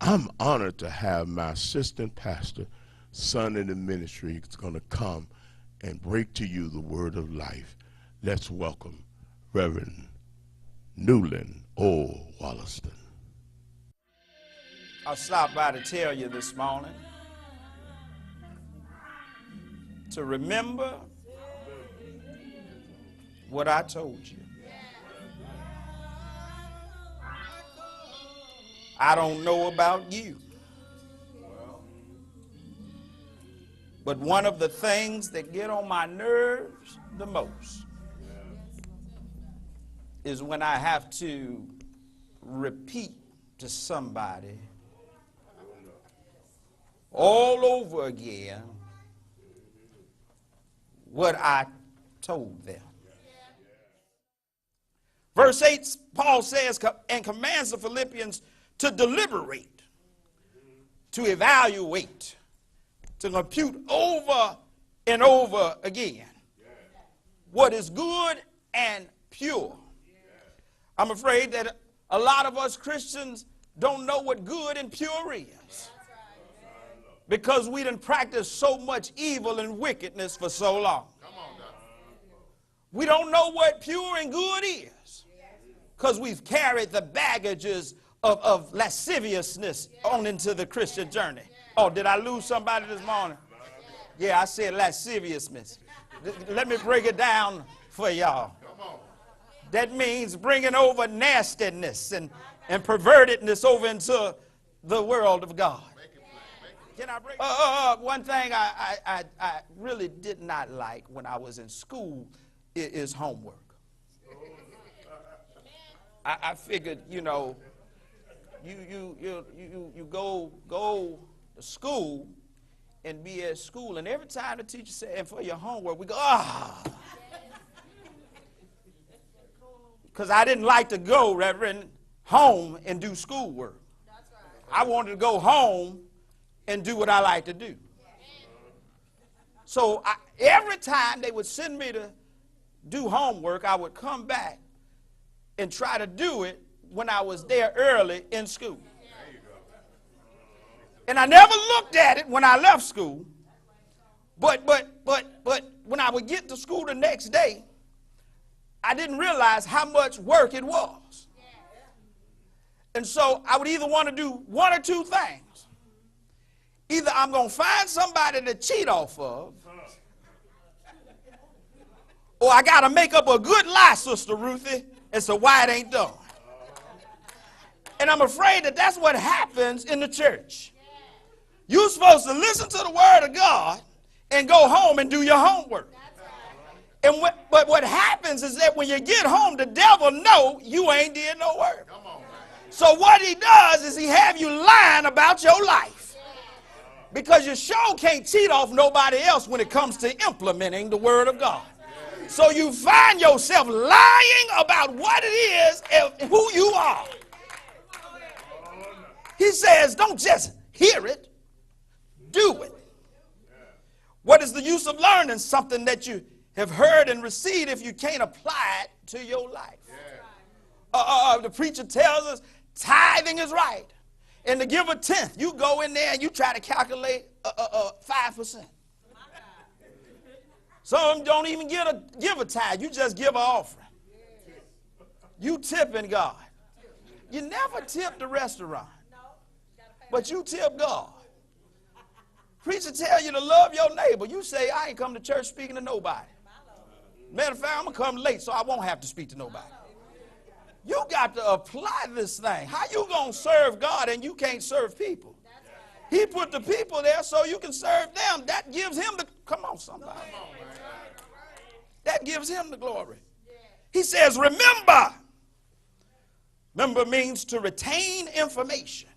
I'm honored to have my assistant pastor, son in the ministry, is going to come and break to you the word of life. Let's welcome Reverend Newlin O. Wollaston. I stopped by to tell you this morning to remember what I told you. I don't know about you, but one of the things that get on my nerves the most is when I have to repeat to somebody all over again what I told them. Verse 8, Paul says and commands the Philippians to deliberate, to evaluate, to compute over and over again what is good and pure. I'm afraid that a lot of us Christians don't know what good and pure is, because we done practiced so much evil and wickedness for so long. We don't know what pure and good is, because we've carried the baggages of lasciviousness on into the Christian journey. Oh, did I lose somebody this morning? Yeah, I said lasciviousness. Let me break it down for y'all. That means bringing over nastiness and pervertedness over into the world of God. Can I break one thing I really did not like when I was in school is homework. I figured, you know, you go to school and be at school, and every time the teacher said, and for your homework, we go, because I didn't like to go, Reverend, home and do schoolwork. I wanted to go home and do what I like to do. So every time they would send me to do homework, I would come back and try to do it when I was there early in school. And I never looked at it when I left school, but when I would get to school the next day, I didn't realize how much work it was. And so I would either want to do one or two things. Either I'm going to find somebody to cheat off of, or I got to make up a good lie, Sister Ruthie, as to why it ain't done. And I'm afraid that that's what happens in the church. You're supposed to listen to the word of God and go home and do your homework. And but what happens is that when you get home, the devil know you ain't did no work. So what he does is he have you lying about your life, because you sure can't cheat off nobody else when it comes to implementing the word of God. So you find yourself lying about what it is and who you are. He says, don't just hear it, do it. What is the use of learning something that you have heard and received if you can't apply it to your life? The preacher tells us tithing is right, and to give a tenth, you go in there and you try to calculate 5%. Some don't even give a tithe. You just give an offering. You tipping God. You never tip the restaurant, but you tip God. Preacher tell you to love your neighbor. You say, I ain't come to church speaking to nobody. Matter of fact, I'm going to come late so I won't have to speak to nobody. You got to apply this thing. How you going to serve God and you can't serve people? He put the people there so you can serve them. That gives him the, come on somebody. That gives him the glory. He says, remember. Remember means to retain information.